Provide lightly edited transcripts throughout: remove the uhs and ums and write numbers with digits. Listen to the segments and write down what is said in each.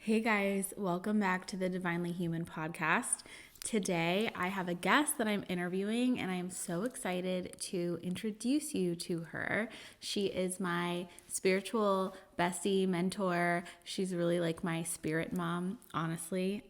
Hey guys, welcome back to the Divinely Human podcast. Today I have a guest that I'm interviewing and I am so excited to introduce you to her. She is my spiritual bestie, mentor. She's really like my spirit mom, honestly.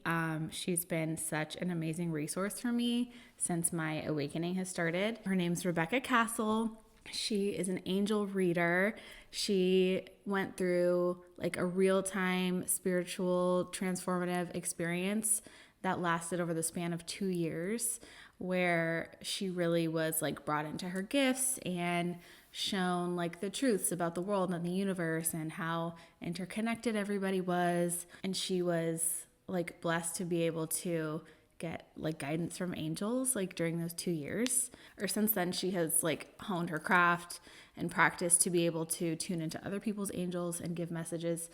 She's been such an amazing resource for me since my awakening has started. Her name's Rebecca Kastl. She is an angel reader. She went through like a real time spiritual transformative experience that lasted over the span of 2 years, where she really was like brought into her gifts and shown like the truths about the world and the universe and how interconnected everybody was. And she was like blessed to be able to get like guidance from angels like during those 2 years. Or since then, she has like honed her craft and practiced to be able to tune into other people's angels and give messages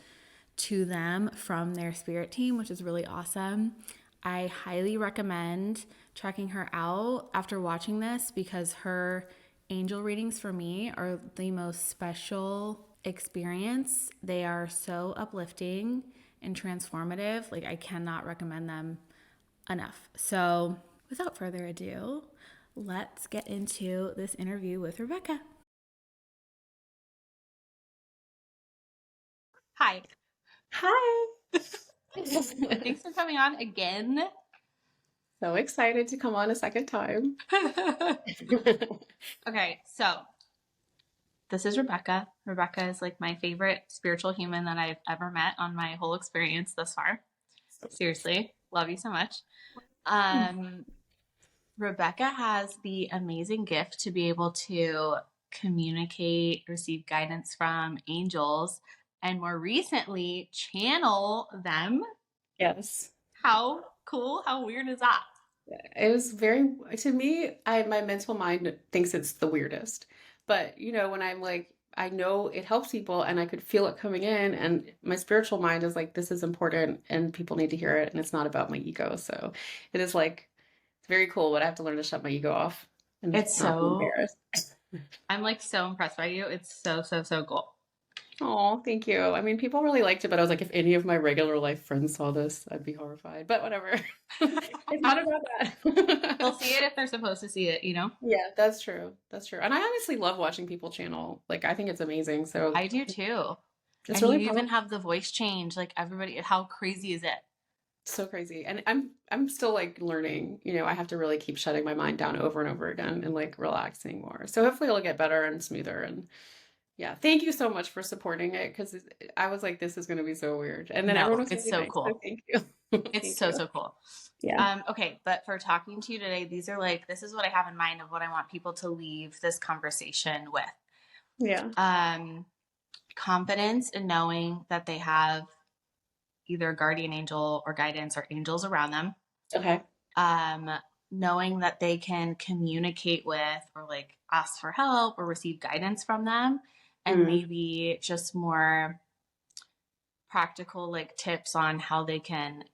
to them from their spirit team, which is really awesome. I highly recommend checking her out after watching this because her angel readings for me are the most special experience. They are so uplifting and transformative. Like, I cannot recommend them enough. So, without further ado, let's get into this interview with Rebecca. Hi. Hi. Thanks for coming on again. So excited to come on a second time. Okay, so this is Rebecca. Rebecca is like my favorite spiritual human that I've ever met on my whole experience thus far. Seriously, love you so much. Um, Rebecca has the amazing gift to be able to communicate, receive guidance from angels, and more recently, channel them. Yes. How cool, how weird is that? It was very, to me, my mental mind thinks it's the weirdest. But, when I'm like, I know it helps people and I could feel it coming in, and my spiritual mind is like, this is important and people need to hear it. And it's not about my ego. So it is like, it's very cool, but I have to learn to shut my ego off and It's not be so, embarrassed. I'm like so impressed by you. It's so, so, so cool. Oh, thank you. I mean, people really liked it, but I was like, if any of my regular life friends saw this, I'd be horrified. But whatever. It's not about They'll that. see it if they're supposed to see it, you know? Yeah, that's true. That's true. And I honestly love watching people channel. Like, I think it's amazing. So I do too. it's And really you even powerful. have the voice change, like everybody, how crazy is it? So crazy. And I'm still like learning. I have to really keep shutting my mind down over and over again and like relaxing more. So hopefully it'll get better and smoother. And yeah, thank you so much for supporting it because I was like, this is going to be so weird. And then everyone No, was it's really so nice. So cool. thank you. It's Thank so, you. so cool. Yeah. Okay, but for talking to you today, these are like, this is what I have in mind of what I want people to leave this conversation with. Yeah. Um, Confidence in knowing that they have either a guardian angel or guidance or angels around them. Okay. Um, Knowing that they can communicate with or like ask for help or receive guidance from them, and Mm. maybe just more practical like tips on how they can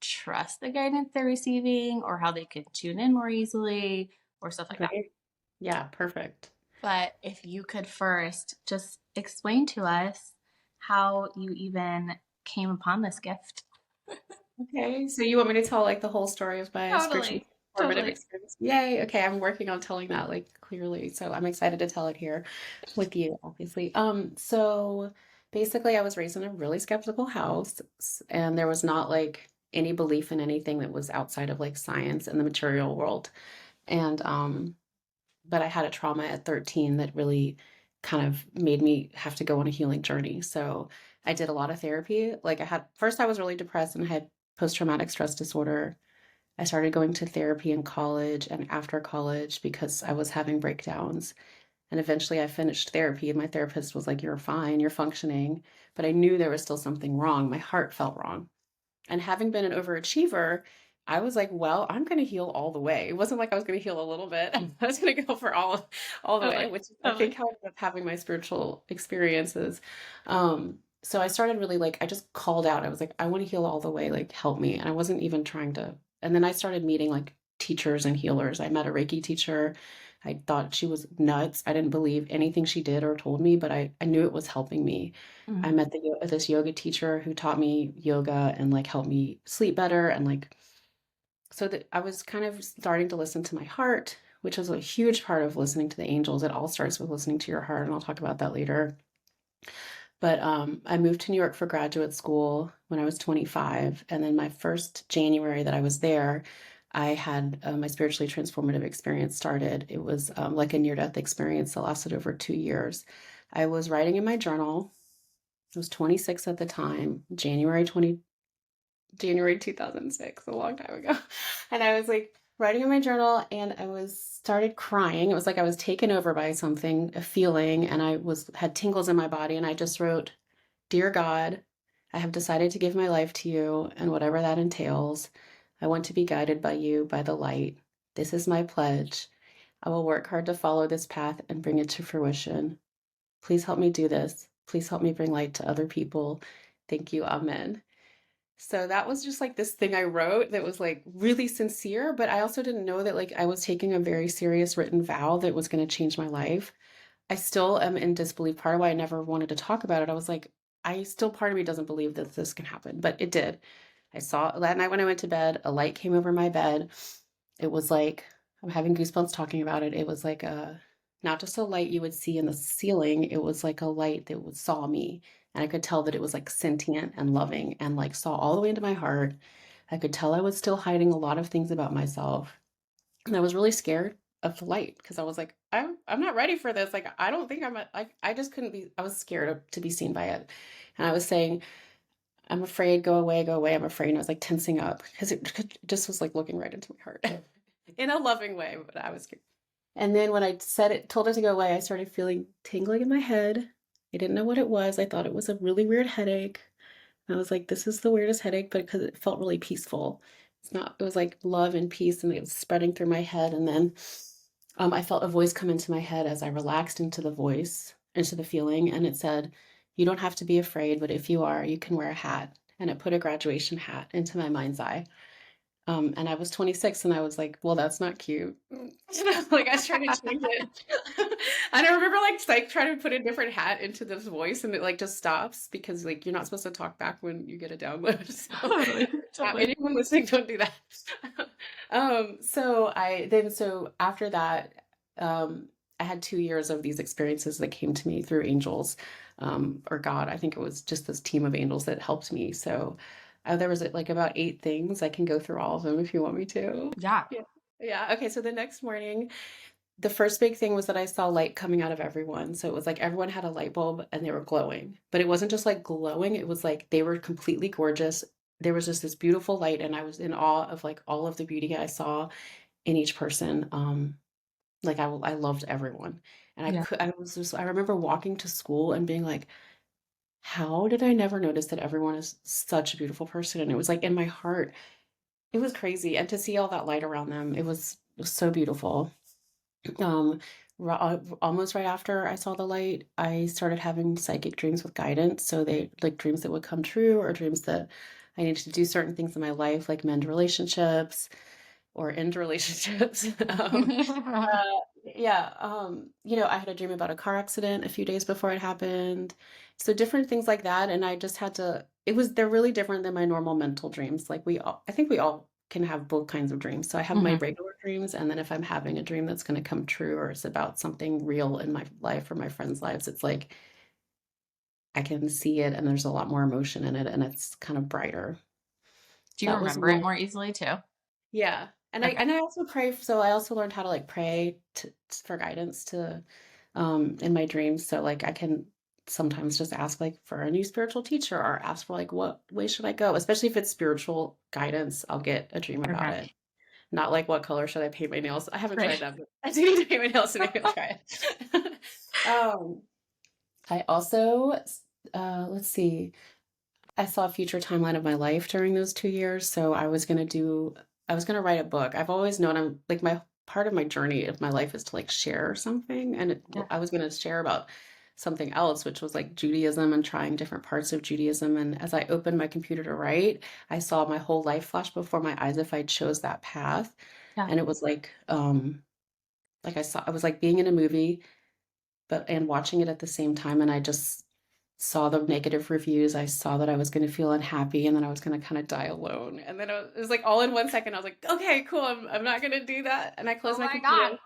trust the guidance they're receiving or how they can tune in more easily or stuff like that. Great. Yeah, perfect. But if you could first just explain to us how you even came upon this gift. Okay, so you want me to tell like the whole story of my spiritual Totally. formative Totally. experience? Yay. Okay, I'm working on telling that like clearly. So I'm excited to tell it here with you, obviously. So basically I was raised in a really skeptical house and there was not like any belief in anything that was outside of like science and the material world. And but I had a trauma at 13 that really kind of made me have to go on a healing journey. So I did a lot of therapy. Like first I was really depressed and had post-traumatic stress disorder. I started going to therapy in college and after college because I was having breakdowns. And eventually I finished therapy and my therapist was like, you're fine, you're functioning. But I knew there was still something wrong. My heart felt wrong. And having been an overachiever, I was like, well, I'm going to heal all the way. It wasn't like I was going to heal a little bit. I was going to go for all the way, Totally. which I think Totally. how I ended up having my spiritual experiences. So I started really like, I just called out. I was like, I want to heal all the way, like help me. And I wasn't even trying to. And then I started meeting like teachers and healers. I met a Reiki teacher. I thought she was nuts. I didn't believe anything she did or told me, but I knew it was helping me. I Mhm. met this yoga teacher who taught me yoga and like helped me sleep better and like so that I was kind of starting to listen to my heart, which is a huge part of listening to the angels. It all starts with listening to your heart, and I'll talk about that later. But I moved to New York for graduate school when I was 25. And then my first January that I was there, I had my spiritually transformative experience started. It was like a near death experience that lasted over 2 years. I was writing in my journal. I was 26 at the time, January 2006, a long time ago. And I was like writing in my journal and I was started crying. It was like I was taken over by something, a feeling, and I was had tingles in my body and I just wrote, "Dear God, I have decided to give my life to you and whatever that entails. I want to be guided by you, by the light. This is my pledge. I will work hard to follow this path and bring it to fruition. Please help me do this. Please help me bring light to other people. Thank you. Amen." So that was just like this thing I wrote that was like really sincere, but I also didn't know that like I was taking a very serious written vow that was going to change my life. I still am in disbelief. Part of why I never wanted to talk about it, I was like, part of me doesn't believe that this can happen, but it did. I saw that night when I went to bed, a light came over my bed. It was like, I'm having goosebumps talking about it. It was like not just a light you would see in the ceiling, it was like a light that would saw me. And I could tell that it was like sentient and loving and like saw all the way into my heart. I could tell I was still hiding a lot of things about myself. And I was really scared of the light because I was like, I'm not ready for this. Like, I don't think like, I just couldn't be, I was scared to be seen by it. And I was saying, "I'm afraid, go away, go away. I'm afraid." And I was like tensing up because it just was like looking right into my heart in a loving way, but I was scared. And then when I said it, told it to go away, I started feeling tingling in my head. I didn't know what it was. I thought it was a really weird headache. And I was like, this is the weirdest headache, but because it felt really peaceful. It's not, it was like love and peace, and it was spreading through my head. And then I felt a voice come into my head as I relaxed into the voice, into the feeling. And it said, "You don't have to be afraid, but if you are, you can wear a hat." And it put a graduation hat into my mind's eye. And I was 26 and I was like, well, that's not cute. Like I was trying to change it. And I remember like trying to put a different hat into this voice and it like just stops because like you're not supposed to talk back when you get a download. So Totally, totally. anyone listening, don't do that. So after that, I had 2 years of these experiences that came to me through angels, or God. I think it was just this team of angels that helped me. So there was like about 8 things. I can go through all of them if you want me to. Yeah. Yeah. Yeah. Okay. So the next morning, the first big thing was that I saw light coming out of everyone. So it was like everyone had a light bulb and they were glowing, but it wasn't just like glowing. It was like they were completely gorgeous. There was just this beautiful light, and I was in awe of like all of the beauty I saw in each person. Like I loved everyone, and Yeah. I remember walking to school and being like, how did I never notice that everyone is such a beautiful person? And it was like in my heart, it was crazy. And to see all that light around them, it was so beautiful. Um, Almost right after I saw the light, I started having psychic dreams with guidance. So they like dreams that would come true, or dreams that I needed to do certain things in my life, like mend relationships or end relationships. Yeah, I had a dream about a car accident a few days before it happened. So different things like that. And I just had to, they're really different than my normal mental dreams. Like I think we all can have both kinds of dreams. So I have my Mhm. regular dreams. And then if I'm having a dream that's going to come true, or it's about something real in my life or my friends' lives, it's like I can see it and there's a lot more emotion in it and it's kind of brighter. Do you That was remember it one. more easily too? Yeah. And I Okay. and I also pray, so I also learned how to like pray for guidance in my dreams. So like I can sometimes just ask like for a new spiritual teacher, or ask for like what way should I go? Especially if it's spiritual guidance, I'll get a dream about Okay. it. Not like what color should I paint my nails? I haven't tried Right. that, but I do need to paint my nails, so maybe I'll try it. um I also let's see. I saw a future timeline of my life during those 2 years. So I was going to write a book. I've always known I'm like my part of my journey of my life is to like share something. And Yeah. I was going to share about something else, which was like Judaism and trying different parts of Judaism. And as I opened my computer to write, I saw my whole life flash before my eyes if I chose that path. Yeah. And it was like, like I was like being in a movie, but and watching it at the same time, and I just saw the negative reviews. I saw that I was going to feel unhappy, and then I was going to kind of die alone. And then it was like all in 1 second. I was like, okay, cool. I'm not going to do that. And I closed Oh my my computer. God.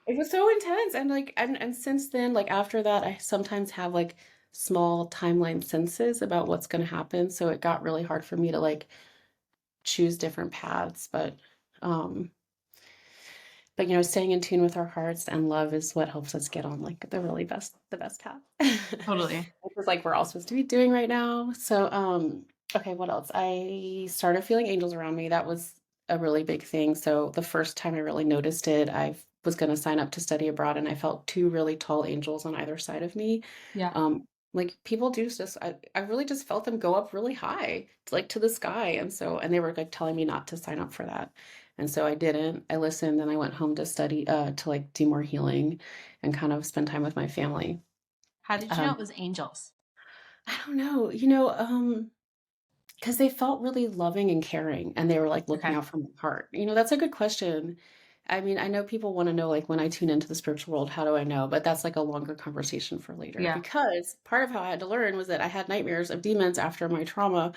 It was so intense. And like, and since then, like after that, I sometimes have like small timeline senses about what's going to happen. So it got really hard for me to like choose different paths. Um, but staying in tune with our hearts and love is what helps us get on like the best path. Totally. Which is like we're all supposed to be doing right now. So, okay, what else? I started feeling angels around me. That was a really big thing. So the first time I really noticed it, I was going to sign up to study abroad, and I felt two really tall angels on either side of me. Yeah. Like people do just, I really just felt them go up really high, like to the sky. And they were like telling me not to sign up for that. And so I didn't. I listened, and I went home to study, to like do more healing and kind of spend time with my family. How did you know Um, it was angels? I don't know, because they felt really loving and caring, and they were like looking Okay. out for my heart. That's a good question. I mean, I know people want to know, like, when I tune into the spiritual world, how do I know? But that's like a longer conversation for later, Yeah. because part of how I had to learn was that I had nightmares of demons after my trauma.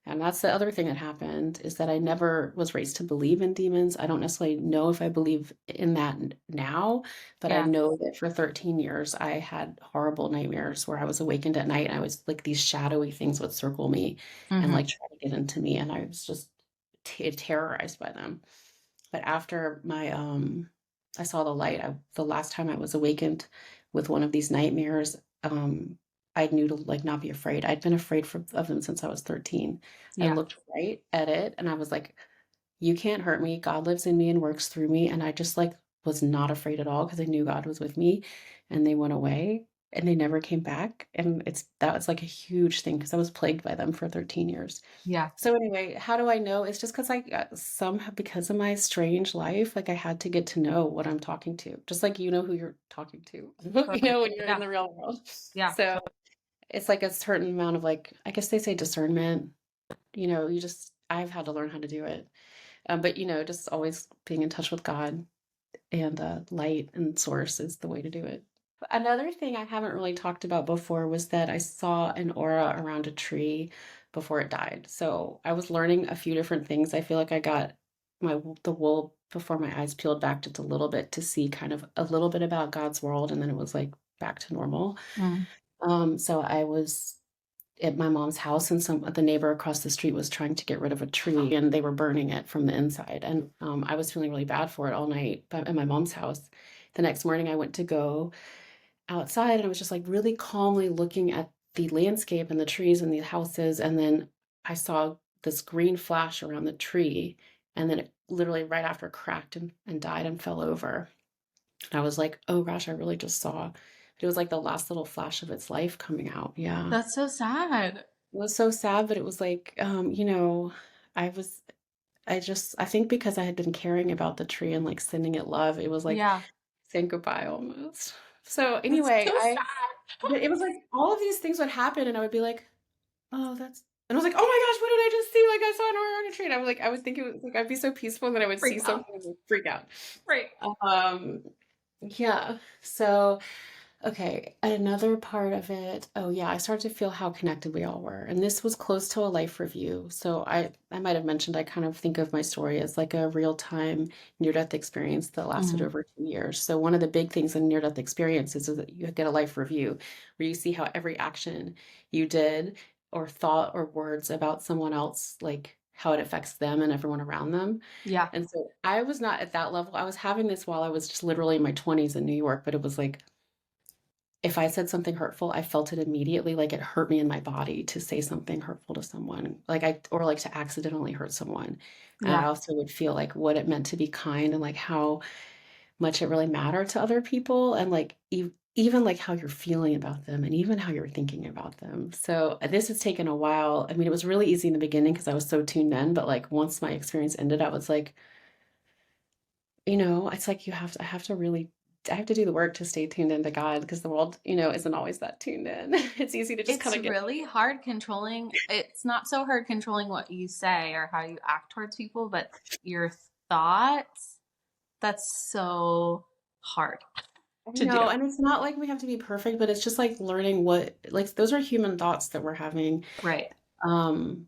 And that's the other thing that happened, is that I never was raised to believe in demons. I don't necessarily know if I believe in that now, but I Yeah. know that for 13 years I had horrible nightmares where I was awakened at night, and I was like, these shadowy things would circle me and Mm-hmm. like try to get into me, and I was just terrorized by them. But after I saw the light, the last time I was awakened with one of these nightmares, I knew to like not be afraid. I'd been afraid of them since I was 13. I Yeah. looked right at it, and I was like, you can't hurt me. God lives in me and works through me. And I just like was not afraid at all, because I knew God was with me, and they went away and they never came back. And that was like a huge thing, because I was plagued by them for 13 years. Yeah. So anyway, how do I know? It's just because somehow, because of my strange life, like I had to get to know what I'm talking to, just like who you're talking to, Totally. when you're in Yeah. the real world. Yeah. So it's like a certain amount of like, I guess they say discernment. I've had to learn how to do it. But just always being in touch with God and light and source is the way to do it. Another thing I haven't really talked about before was that I saw an aura around a tree before it died. So I was learning a few different things. I feel like I got the wool before my eyes peeled back just a little bit to see kind of a little bit about God's world, and then it was like back to normal. Mm. So I was at my mom's house, and the neighbor across the street was trying to get rid of a tree, and they were burning it from the inside. And I was feeling really bad for it all night at my mom's house. The next morning I went to go outside, and I was just like really calmly looking at the landscape and the trees and the houses, and then I saw this green flash around the tree, and then it literally right after cracked and died and fell over. And I was like, oh gosh, I really just saw. It was like the last little flash of its life coming out. Yeah. That's so sad. It was so sad, but it was like, I was, I think because I had been caring about the tree and like sending it love, it was like Yeah. saying goodbye almost. So That's anyway, so sad. but it was like all of these things would happen, and I would be like, oh, and I was like, oh my gosh, what did I just see? Like I saw an aura on a tree. And I was like, I would think it was like, I'd be so peaceful, and then I would see Freak out. something and like, freak out. Right. Um, yeah. So okay, another part of it. Oh yeah, I started to feel how connected we all were. And this was close to a life review. So I might have mentioned, I kind of think of my story as like a real-time near-death experience that lasted Mm. over 2 years. So one of the big things in near-death experiences is that you get a life review where you see how every action you did or thought or words about someone else, like how it affects them and everyone around them. Yeah. And so I was not at that level. I was having this while I was just literally in my 20s in New York, but it was like if I said something hurtful, I felt it immediately, like it hurt me in my body to say something hurtful to someone, or like to accidentally hurt someone. And I Yeah. also would feel like what it meant to be kind, and like how much it really mattered to other people, and like even like how you're feeling about them, and even how you're thinking about them. So this has taken a while. I mean, it was really easy in the beginning because I was so tuned in, but like once my experience ended, I was like, it's like I have to really, I have to do the work to stay tuned into God, because the world, isn't always that tuned in. It's easy to just kind It's of get. really hard controlling. It's not so hard controlling what you say or how you act towards people, but your thoughts. That's so. hard I to do. know, and it's not like we have to be perfect, but it's just like learning what like those are human thoughts that we're having. Right. Um,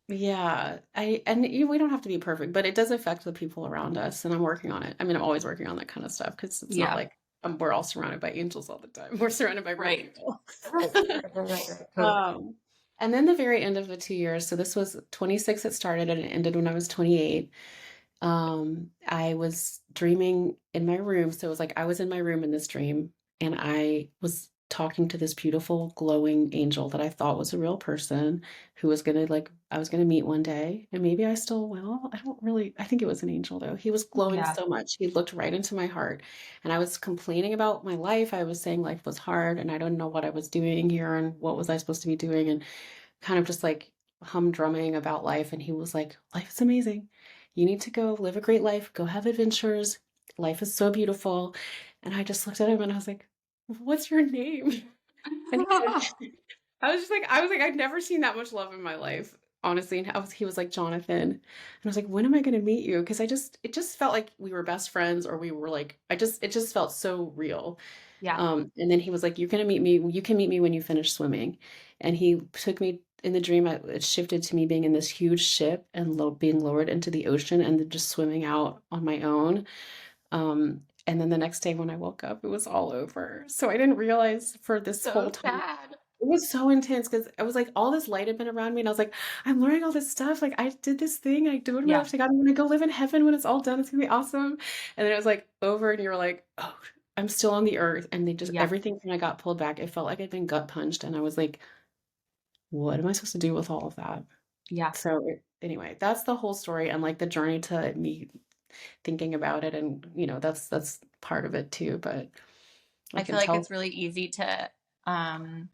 yeah, we don't have to be perfect, but it does affect the people around us, and I'm working on it. I mean, I'm always working on that kind of stuff because it's not Yeah. like we're all surrounded by angels all the time. We're surrounded by real Right. people. Right. Right. Totally. Um, and then the very end of the 2 years, so this was 26 it started and it ended when I was 28. I was dreaming in my room. So it was like I was in my room in this dream and I was talking to this beautiful glowing angel that I thought was a real person who was gonna like I was gonna meet one day. And maybe I still will. I don't really I think it was an angel though. He was glowing Yeah. so much. He looked right into my heart. And I was complaining about my life. I was saying life was hard and I don't know what I was doing here and what was I supposed to be doing and kind of just like humdrumming about life. And he was like, life is amazing. You need to go live a great life, go have adventures. Life is so beautiful. And I just looked at him and I was like, what's your name? And he said, I was like, I'd never seen that much love in my life, honestly. And he was like, Jonathan. And I was like, when am I going to meet you? Because it just felt like we were best friends or we were like, it just felt so real. Yeah. And then he was like, "You're gonna meet me. You can meet me when you finish swimming." And he took me in the dream. It shifted to me being in this huge ship and being lowered into the ocean and then just swimming out on my own. And then the next day when I woke up, it was all over. So I didn't realize for this So whole time. sad. It was so intense because I was like, all this light had been around me, and I was like, I'm learning all this stuff. Like, I did this thing, I do it Yeah. enough to God. I'm gonna go live in heaven when it's all done. It's gonna be awesome. And then it was like over, and you were like, oh, I'm still on the earth. And they just Yeah. everything when I got pulled back, it felt like I'd been gut punched, and I was like, what am I supposed to do with all of that? Yeah. So anyway, that's the whole story and like the journey to me thinking about it, and that's part of it too. But I I feel can like tell, it's really easy to um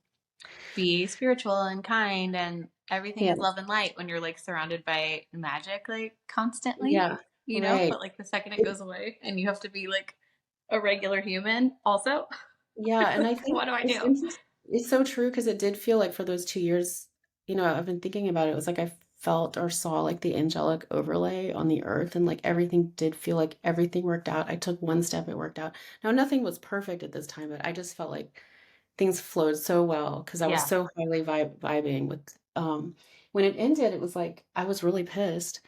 be spiritual and kind and everything yeah, is love and light when you're like surrounded by magic like constantly, yeah, you know, right. but like the second it goes away and you have to be like a regular human also. Yeah, and I What think do I it's do? interest it's so true because it did feel like for those 2 years, I've been thinking about it. It was like I felt or saw like the angelic overlay on the earth and like everything did feel like everything worked out. I took one step, it worked out. Now nothing was perfect at this time, but I just felt like things flowed so well because I was Yeah. so highly vibing with when it ended, it was like I was really pissed.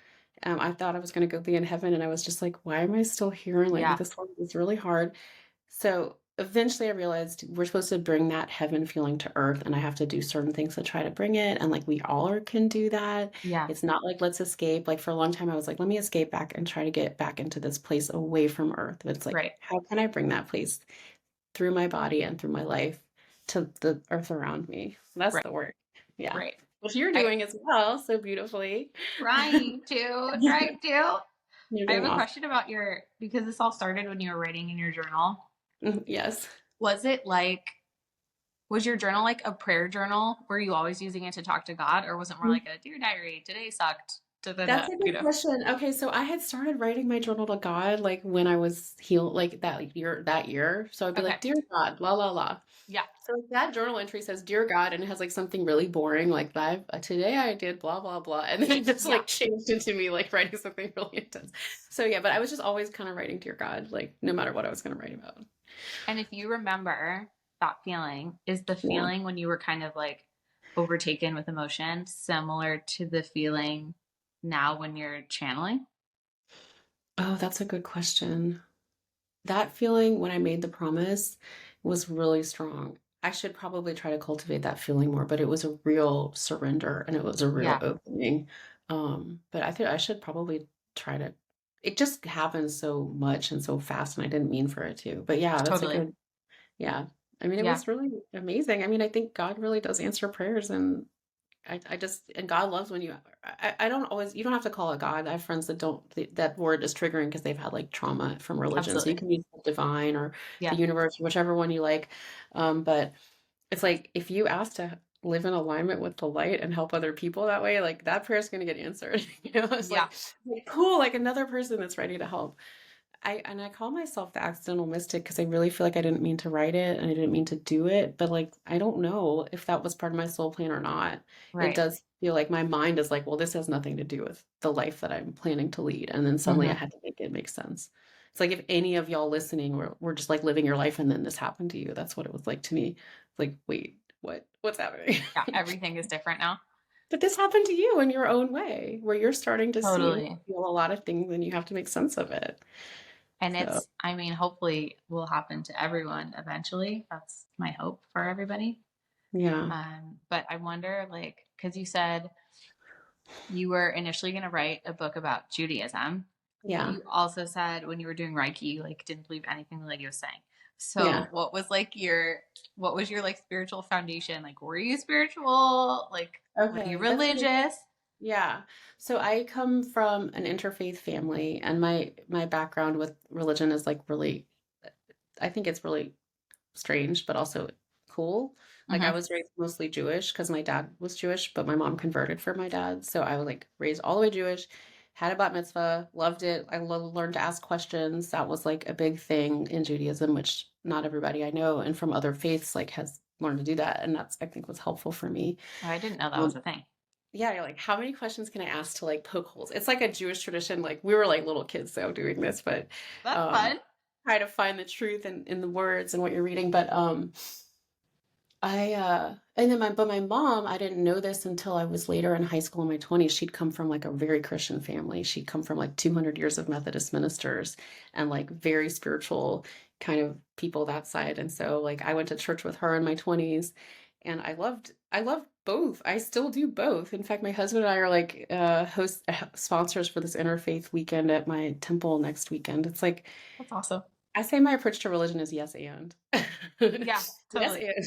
I thought I was going to go be in heaven and I was just like, why am I still here? And like Yeah. this one was really hard. So eventually I realized we're supposed to bring that heaven feeling to earth, and I have to do certain things to try to bring it. And like we all can do that. Yeah. It's not like let's escape. Like for a long time, I was like, let me escape back and try to get back into this place away from earth. But it's like, Right. how can I bring that place through my body and through my life to the earth around me? That's Right. the work. Yeah. Right. Which you're I doing as well, so beautifully. trying to. You're I have doing a awesome. question about your because this all started when you were writing in your journal. Yes. Was it like was your journal like a prayer journal? Were you always using it to talk to God, or was it more like a dear diary? Today sucked. Da da da. That's a You good know. question. Okay, so I had started writing my journal to God like when I was healed, like that year. So I'd be Okay. like, "Dear God, la la la." Yeah. So like, that journal entry says, "Dear God," and it has like something really boring, like that. Today I did blah blah blah, and then it just Yeah. like changed into me like writing something really intense. So yeah, but I was just always kind of writing "Dear God," like no matter what I was going to write about. And if you remember that feeling, is the Yeah. feeling when you were kind of like overtaken with emotion similar to the feeling now when you're channeling? Oh, that's a good question. That feeling when I made the promise was really strong. I should probably try to cultivate that feeling more, but it was a real surrender and it was a real Yeah, opening. But I think I should probably try to. It just happens so much and so fast, and I didn't mean for it to. But yeah, that's a totally. good. Yeah, I mean, it Yeah, was really amazing. I mean, I think God really does answer prayers, and I just and God loves when I don't always you don't have to call it God. I have friends that don't that word is triggering because they've had like trauma from religion. So you absolutely. can use divine or the Yeah, universe, whichever one you like. But it's like if you ask to live in alignment with the light and help other people that way, like that prayer is going to get answered. It's yeah, like cool, like another person that's ready to help. I call myself the accidental mystic because I really feel like I didn't mean to write it and I didn't mean to do it, but like I don't know if that was part of my soul plan or not. It right. does feel like my mind is like, well, this has nothing to do with the life that I'm planning to lead, and then suddenly I Hmm. had to make it make sense. It's like if any of y'all listening were just like living your life and then this happened to you. That's what it was like to me. It's like, wait, what's happening? Yeah, everything is different now. But this happened to you in your own way, where you're starting to see and Totally. feel a lot of things and you have to make sense of it. And So, it's, I mean, hopefully will happen to everyone eventually. That's my hope for everybody. yeah, But I wonder, like, because you said you were initially going to write a book about Judaism, but yeah, you also said when you were doy Reiki, you like didn't believe anything the lady was saying. yeah. So what was your like spiritual foundation? Like, were you spiritual? Like, were you Okay, that's a good. religious? Yeah. So I come from an interfaith family, and my background with religion is like really, I think it's really strange, but also cool. Like I Mm-hmm. was raised mostly Jewish because my dad was Jewish, but my mom converted for my dad. So I was like raised all the way Jewish, had a bat mitzvah, loved it. I learned to ask questions. That was like a big thing in Judaism, which not everybody I know and from other faiths like has learned to do that. And that's I think was helpful for me. Oh, I didn't know that was Um, a thing. yeah, you're like, how many questions can I ask to like poke holes? It's like a Jewish tradition. Like we were like little kids though doing this, but That's um fun. try to find the truth in the words and what you're reading. But and then my mom, I didn't know this until I was later in high school in my 20s. She'd come from like a very Christian family. She'd come from like 200 years of Methodist ministers and like very spiritual kind of people that side. And so like I went to church with her in my 20s and I loved both. I still do both. In fact, my husband and I are like host sponsors for this interfaith weekend at my temple next weekend. It's like That's awesome. I say my approach to religion is yes and. Yeah, Yes totally. and.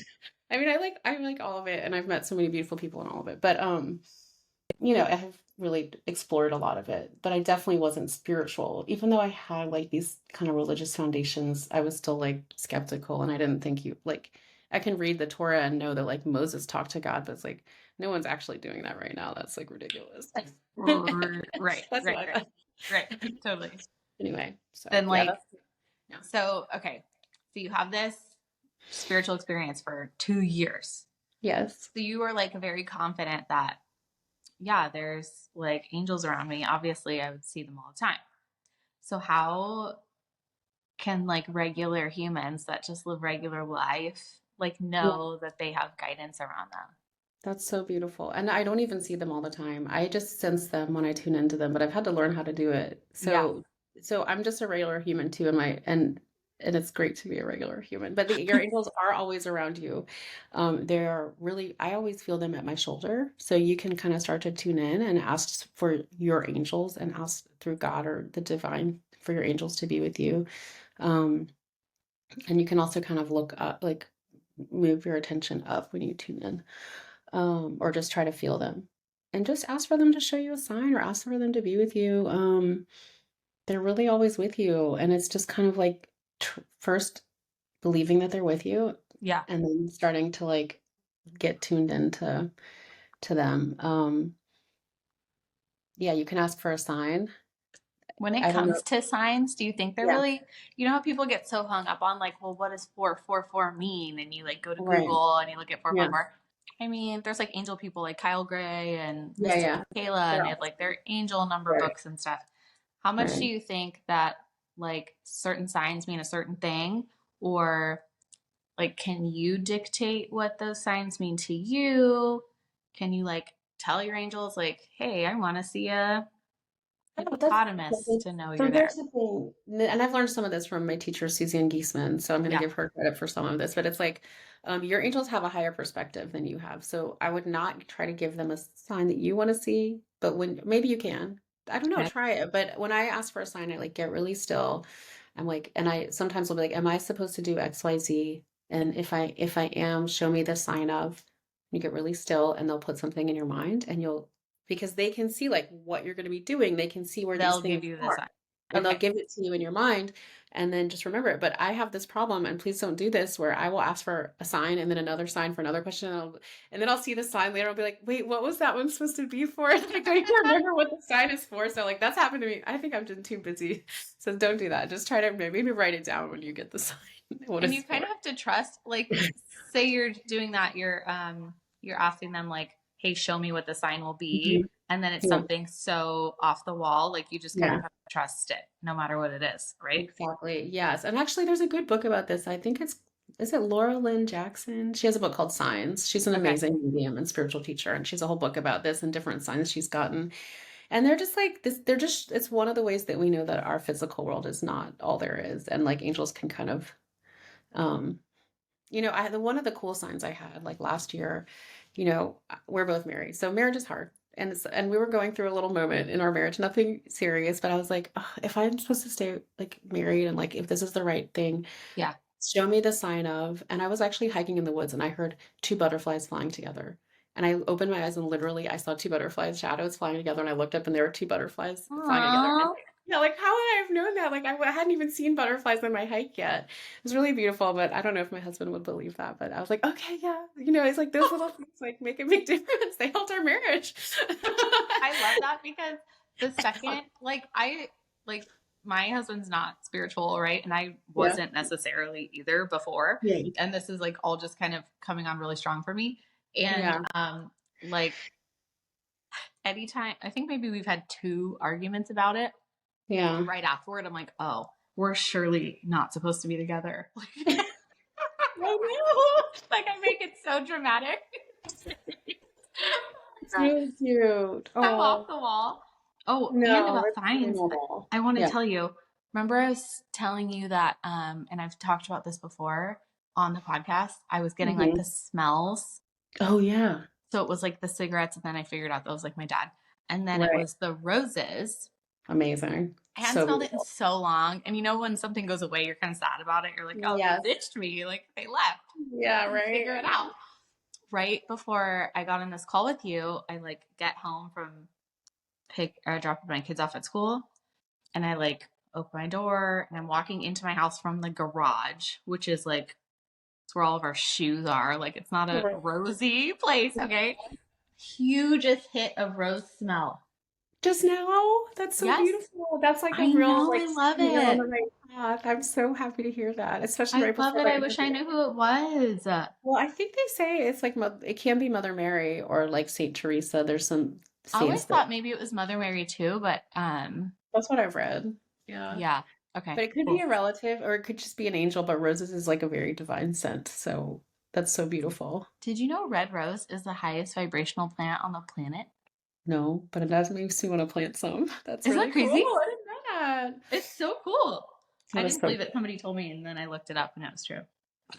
I mean, I like all of it and I've met so many beautiful people in all of it. But I have really explored a lot of it, but I definitely wasn't spiritual. Even though I had like these kind of religious foundations, I was still like skeptical and I didn't think you like I can read the Torah and know that like Moses talked to God, but it's like no one's actually doing that right now. That's like ridiculous. Right, That's right, why. right, right. Totally. Anyway, so Then yeah, like, that's yeah. so okay, so you have this spiritual experience for 2 years. Yes. So you are like very confident that, yeah, there's like angels around me. Obviously, I would see them all the time. So how can like regular humans that just live regular life like know that they have guidance around them? That's so beautiful. And I don't even see them all the time. I just sense them when I tune into them, but I've had to learn how to do it. Yeah. So I'm just a regular human too, and it's great to be a regular human. But your angels are always around you. They're really I always feel them at my shoulder. So you can kind of start to tune in and ask for your angels and ask through God or the divine for your angels to be with you. Um, and you can also kind of look up, like move your attention up when you tune in or just try to feel them and just ask for them to show you a sign or ask for them to be with you. They're really always with you. And it's just kind of like first believing that they're with you Yeah. and then starting to like get tuned into them. Yeah, you can ask for a sign. When it I don't know. comes to signs, do you think they're Yeah, really, you know how people get so hung up on like, well, what does 444 mean? And you like go to right. Google and you look at Yeah. 444. I mean, there's like angel people like Kyle Gray and Yeah, Mystic yeah. Kayla, and They're they all have like their angel number right. books and stuff. How much do Right. you think that like certain signs mean a certain thing? Or like, can you dictate what those signs mean to you? Can you like tell your angels, like, hey, I want to see a Yeah, but that's hippopotamus to know so you're here's there? the thing, and I've learned some of this from my teacher, Suzanne Giesman, so I'm going to Yeah. give her credit for some of this, but it's like your angels have a higher perspective than you have. So I would not try to give them a sign that you want to see, but when maybe you can. I don't know, Okay. try it. But when I ask for a sign, I like get really still. I'm like, and I sometimes will be like, am I supposed to do XYZ? And if I am, show me the sign of. You get really still and they'll put something in your mind and you'll because they can see like what you're going to be doing. They can see where these They'll things give you the are sign. and they'll Okay. give it to you in your mind and then just remember it. But I have this problem and please don't do this where I will ask for a sign and then another sign for another question and then I'll see the sign later. I'll be like, wait, what was that one supposed to be for? Like, don't you remember what the sign is for? So like that's happened to me. I think I've been too busy. So don't do that. Just try to maybe write it down when you get the sign, what And it's you kind for. of have to trust, like, say you're doing that, you're asking them like, hey, show me what the sign will Mhm. be. And then it's Yeah. something so off the wall, like you just kind of Yeah. have to trust it no matter what it is, right? Exactly. Yes. And actually, there's a good book about this. I think is it Laura Lynn Jackson? She has a book called Signs. She's an Okay. amazing medium and spiritual teacher, and she's a whole book about this and different signs she's gotten. And they're just like this, it's one of the ways that we know that our physical world is not all there is. And like angels can kind of, um, I had one of the cool signs I had like last year, we're both married. So marriage is hard. And we were going through a little moment in our marriage, nothing serious, but I was like, "Ugh, if I'm supposed to stay like married and like if this is the right thing, Yeah. show me the sign of." And I was actually hiking in the woods and I heard two butterflies flying together. And I opened my eyes and literally I saw two butterflies shadows flying together and I looked up and there were two butterflies flying together. And Aww. yeah, like how would I have known that? Like I hadn't even seen butterflies on my hike yet. It was really beautiful, but I don't know if my husband would believe that. But I was like, okay, yeah, it's like those little things like make a big difference. They helped our marriage. I love that because the second, like my husband's not spiritual, right? And I Yeah. wasn't necessarily either before. Yeah. And this is like all just kind of coming on really strong for me. And Yeah. like anytime, I think maybe we've had two arguments about it. Yeah. Right afterward, I'm like, oh, we're surely not supposed to be together. Like, I know. like I make it so dramatic. It's really cute. I'm off Oh, the wall. Oh, and no, about it's really signs, normal. I want to Yeah. tell you. Remember, I was telling you that, and I've talked about this before on the podcast. I was getting like Hmm. the smells. Oh, yeah. So it was like the cigarettes, and then I figured out that was like my dad. And then it Right. was the roses. Amazing. I hadn't So smelled it in beautiful. so long. And when something goes away, you're kind of sad about it. You're like, oh, they Yes. ditched me. Like they left. Yeah, Didn't right. figure it out. Right before I got on this call with you, I like get home from dropping my kids off at school, and I like open my door and I'm walking into my house from the garage, which is like it's where all of our shoes are. Like it's not a Right. rosy place, okay? Hugest hit of rose smell. Just now? That's so Yes, beautiful. That's like a I real, know, like, I love you're on it. the right path. I'm so happy to hear that, especially I right love before it. the I wish I interview. knew who it was. Well, I think they say it's like it can be Mother Mary or like Saint Teresa. There's some I always saints that thought maybe it was Mother Mary too, but that's what I've read. Yeah. yeah. Okay, But it could be cool. a relative or it could just be an angel, but roses is like a very divine scent. So that's so beautiful. Did you know red rose is the highest vibrational plant on the planet? No, but it does makes me want to plant some. That's Isn't that really cool. crazy? I didn't know that. It's so cool. I That is didn't so believe it. Somebody told me, and then I looked it up, and it was true.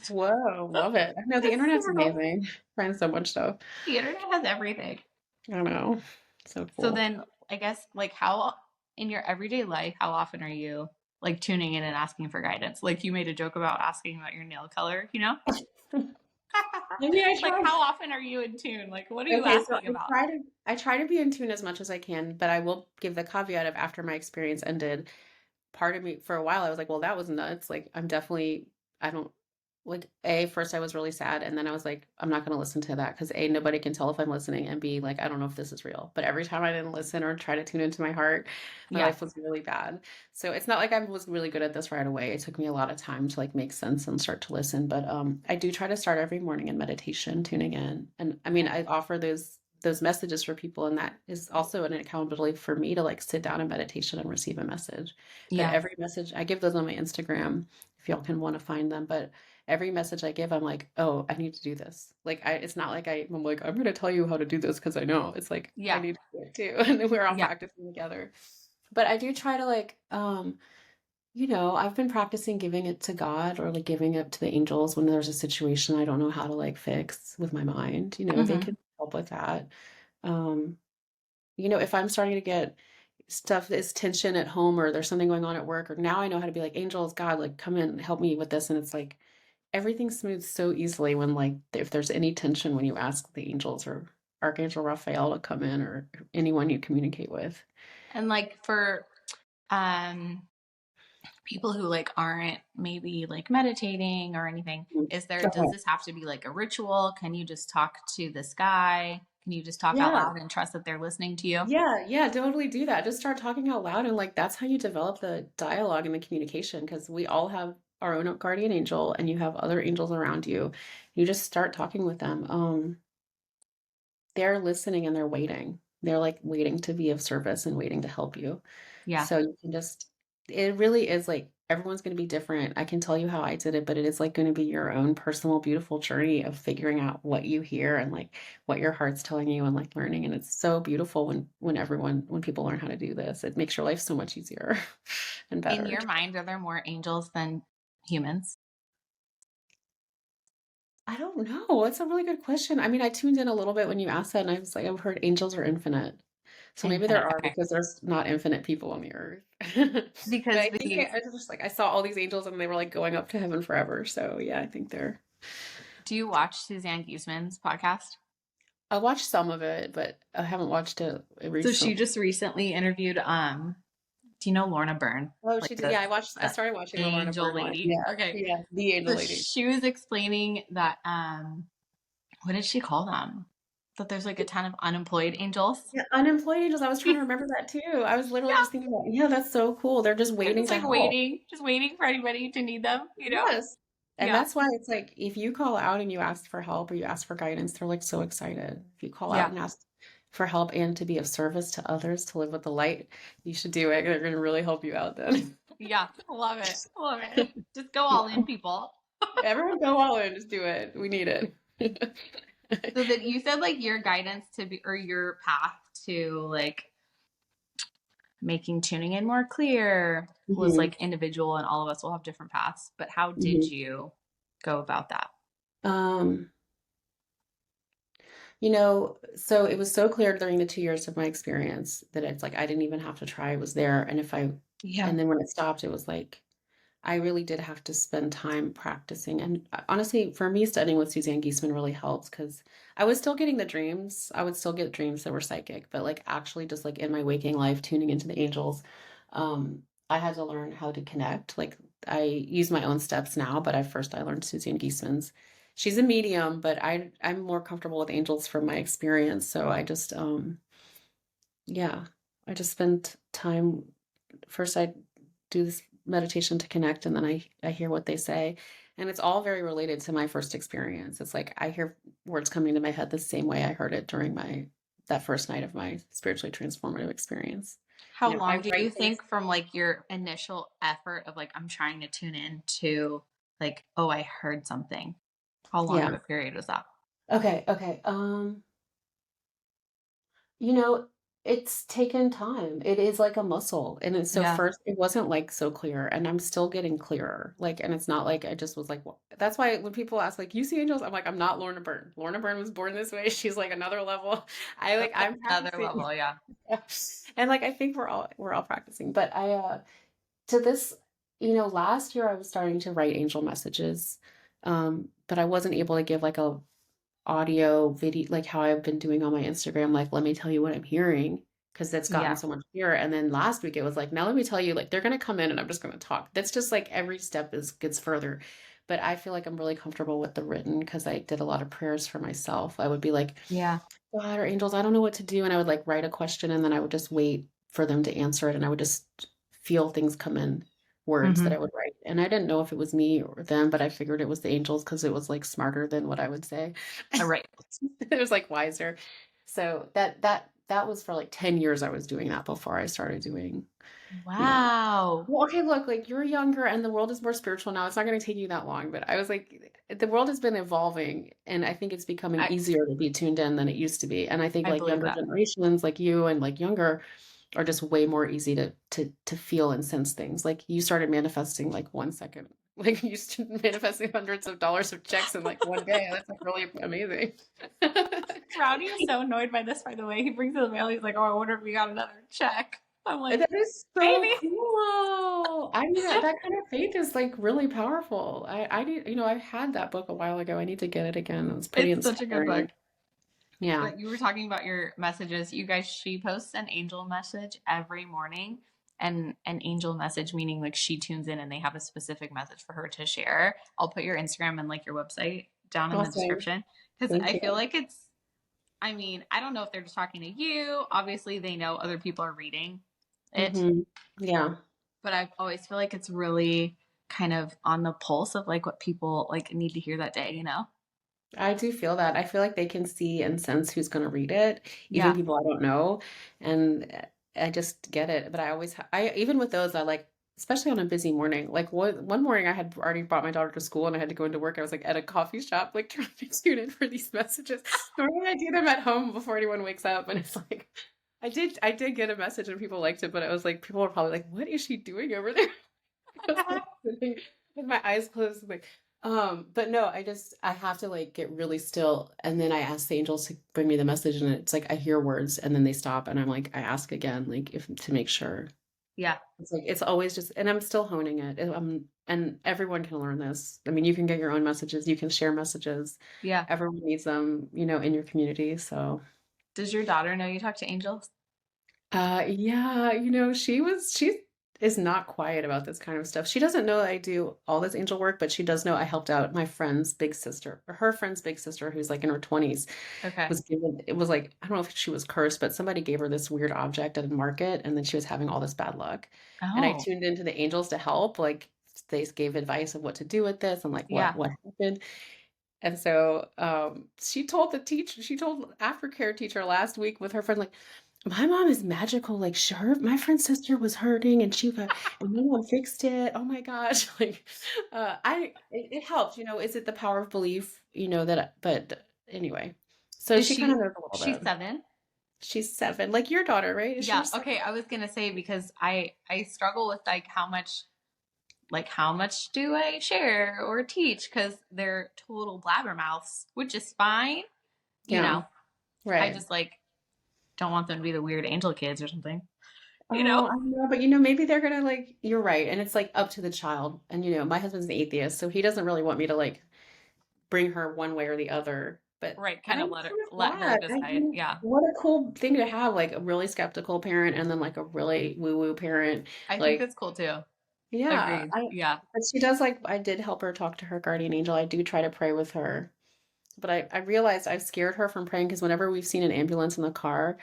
Whoa, love it. No, the That's internet's super cool. amazing. Find so much stuff. The internet has everything. I don't know. So So cool. then, I guess, like, how in your everyday life, how often are you like tuning in and asking for guidance? Like, you made a joke about asking about your nail color, you know? I mean, I Like, try. how often are you in tune? Like, what are you Okay, so asking about? I try to be in tune as much as I can, but I will give the caveat of after my experience ended, part of me for a while I was like, well, that was nuts. Like I don't like first I was really sad and then I was like, I'm not gonna listen to that because nobody can tell if I'm listening and B, like, I don't know if this is real. But every time I didn't listen or try to tune into my heart, my Yeah. life was really bad. So it's not like I was really good at this right away. It took me a lot of time to like make sense and start to listen. But I do try to start every morning in meditation, tuning in. And I mean, Okay. I offer those messages for people and that is also an accountability for me to like sit down in meditation and receive a message. But Yeah. every message I give those on my Instagram if y'all can want to find them. But every message I give, I'm like, oh, I need to do this. Like it's not like I'm like, I'm gonna tell you how to do this because I know. It's like I Yeah. need to do it too. And then we're all Yeah. practicing together. But I do try to like I've been practicing giving it to God or like giving it to the angels when there's a situation I don't know how to like fix with my mind. They Hmm. can help with that. Um, if I'm starting to get stuff that's tension at home or there's something going on at work, or now I know how to be like, angels, God, like come in, help me with this. And it's like everything smooths so easily when like if there's any tension when you ask the angels or Archangel Raphael to come in or anyone you communicate with. And like for um people who like aren't maybe like meditating or anything, does Okay. this have to be like a ritual? Can you just talk to this guy? Can you just talk out Yeah. loud and trust that they're listening to you? Yeah, yeah, totally do that. Just start talking out loud and like that's how you develop the dialogue and the communication because we all have our own guardian angel and you have other angels around you. You just start talking with them. They're listening and they're waiting. they're like waiting to be of service and waiting to help you. Yeah. So you can just, it really is like everyone's going to be different. I can tell you how I did it, but it is like going to be your own personal, beautiful journey of figuring out what you hear and like what your heart's telling you and like learning. And it's so beautiful when people learn how to do this. It makes your life so much easier and In better. your mind, are there more angels than humans? I don't know. It's a really good question. I mean, I tuned in a little bit when you asked that, and I was like, I've heard angels are infinite. So maybe there Infinite. are Okay. because there's not infinite people on the earth. But Because I think I was just like I saw all these angels and they were like going up to heaven forever. So yeah, I think they're. do you watch Suzanne Guzman's podcast? I watched some of it, but I haven't watched it So she recently. just recently interviewed do you know Lorna Byrne? Oh, Like she did. the, Yeah, I watched. I the started watching the Lorna angel Byrne one. lady. Yeah, Okay. yeah, the angel So lady. she was explaining that what did she call them? That there's like a ton of unemployed angels. Yeah, unemployed angels. I was trying to remember that too. I was literally Yeah. just thinking about, yeah, that's so cool. They're just They're waiting just to like help. waiting, just waiting for anybody to need them, you know? Yes. And Yeah. that's why it's like if you call out and you ask for help or you ask for guidance, they're like so excited. If you call out Yeah. and ask for help and to be of service to others, to live with the light, you should do it. They're going to really help you out then. Yeah. Love it. Love it. Just go all in, people. Everyone go all in, just do it. We need it. So that you said like your guidance to be or your path to like making tuning in more clear was Mhm, like individual and all of us will have different paths. But how did mhm. you go about that? Um, so it was so clear during the 2 years of my experience that it's like I didn't even have to try. It was there. Yeah. And then when it stopped, it was like I really did have to spend time practicing. And honestly, for me, studying with Suzanne Giesemann really helped because I was still getting the dreams. I would still get dreams that were psychic, but like actually just like in my waking life, tuning into the angels, I had to learn how to connect. Like I use my own steps now, but at first I learned Suzanne Giesemann's. She's a medium, but I'm more comfortable with angels from my experience. So I just yeah, I just spent time. First, I do this meditation to connect, and then I hear what they say, and it's all very related to my first experience. It's like I hear words coming to my head the same way I heard it during my that first night of my spiritually transformative experience. How I long do you write things. think from like your initial effort of like I'm trying to tune in to like oh I heard something? How long of Yeah. a period was that? Okay. Okay. You know, it's taken time. It is like a muscle. And so Yeah, first it wasn't like so clear and I'm still getting clearer. Like, and it's not like I just was like, that's why when people ask like, you see angels, I'm like, I'm not Lorna Byrne. Lorna Byrne was born this way. She's like another level. that's like I'm another practicing. level. Yeah, And like, I think we're all practicing, but to this, last year I was starting to write angel messages. But I wasn't able to give like a audio video like how I've been doing on my Instagram, like let me tell you what I'm hearing because that's gotten yeah. so much clearer. And then last week it was like, now let me tell you, like they're gonna come in and I'm just gonna talk. That's just like every step is gets further. But I feel like I'm really comfortable with the written because I did a lot of prayers for myself. I would be like, Yeah. God or angels, I don't know what to do. And I would like write a question and then I would just wait for them to answer it. And I would just feel things come in, words that I Mm-hmm. would write. And I didn't know if it was me or them, but I figured it was the angels because it was like smarter than what I would say. All right. It was like wiser. So that was for like 10 years I was doing that before I started doing, you know. Wow. Well, okay, look, like you're younger and the world is more spiritual now. It's not going to take you that long, but I was like, the world has been evolving and I think it's becoming I easier to be tuned in than it used to be. And I think I like believe younger that. generations like you and like younger are just way more easy to feel and sense things. Like you started manifesting like 1 second. Like you started manifesting hundreds of dollars of checks in like one day. That's like really amazing. Rowdy is so annoyed by this, by the way. He brings in the mail. He's like, "Oh, I wonder if we got another check." I'm like, That is so "Maybe." cool. I mean, that kind of faith is like really powerful. I need, I had that book a while ago. I need to get it again. It was pretty It's such a good book. inspiring. Yeah. But you were talking about your messages. You guys, she posts an angel message every morning, and an angel message meaning like she tunes in and they have a specific message for her to share. I'll put your Instagram and like your website down in the Awesome. description because Thank I you. feel like it's. I mean, I don't know if they're just talking to you. Obviously, they know other people are reading it, Yeah. but I always feel like it's really kind of on the pulse of like what people like need to hear that day, you know? I do feel that. I feel like they can see and sense who's going to read it, even Yeah. people I don't know. And I just get it. But I always, even with those, I like, especially on a busy morning, like one morning I had already brought my daughter to school and I had to go into work. I was like at a coffee shop, like trying to tune in for these messages. Normally I do them at home before anyone wakes up. And it's like, I did get a message and people liked it, but I was like, people were probably like, what is she doing over there? I was like sitting with my eyes closed, like, but no, I have to like get really still, and then I ask the angels to bring me the message, and it's like I hear words, and then they stop, and I'm like, I ask again, like if to make sure. Yeah. It's like it's always just, and I'm still honing it. And everyone can learn this. I mean, you can get your own messages, you can share messages. Yeah. Everyone needs them, in your community. So. Does your daughter know you talk to angels? Yeah, she is not quiet about this kind of stuff. She doesn't know I do all this angel work, but she does know I helped out my friend's big sister, or her friend's big sister, who's like in her 20s, Okay. it was like, I don't know if she was cursed, but somebody gave her this weird object at a market, and then she was having all this bad luck. And I Oh, tuned into the angels to help, like they gave advice of what to do with this and like what yeah. what happened. And so she told aftercare teacher last week with her friend, like, my mom is magical. Like, sure, my friend's sister was hurting and and my mom fixed it. Oh my gosh. Like, it helps, is it the power of belief, but anyway. So Is she kind of she knows a little she's bit. 7? She's 7, like your daughter, right? Is she Yeah. 7? Okay. I was gonna say because I struggle with how much do I share or teach because they're total blabbermouths, which is fine. You Yeah, know, I right. just like don't want them to be the weird angel kids or something. You know. Oh, I know, but maybe they're gonna like, you're right. And it's like up to the child. And my husband's an atheist, so he doesn't really want me to like bring her one way or the other. But Right. Kind I'm of kind of let her glad. decide. Yeah. What a cool thing to have, like a really skeptical parent and then like a really woo-woo parent. I think Like, that's cool too. yeah, Agreed. Yeah. but she does like, I did help her talk to her guardian angel. I do try to pray with her. But I realized I've scared her from praying because whenever we've seen an ambulance in the car,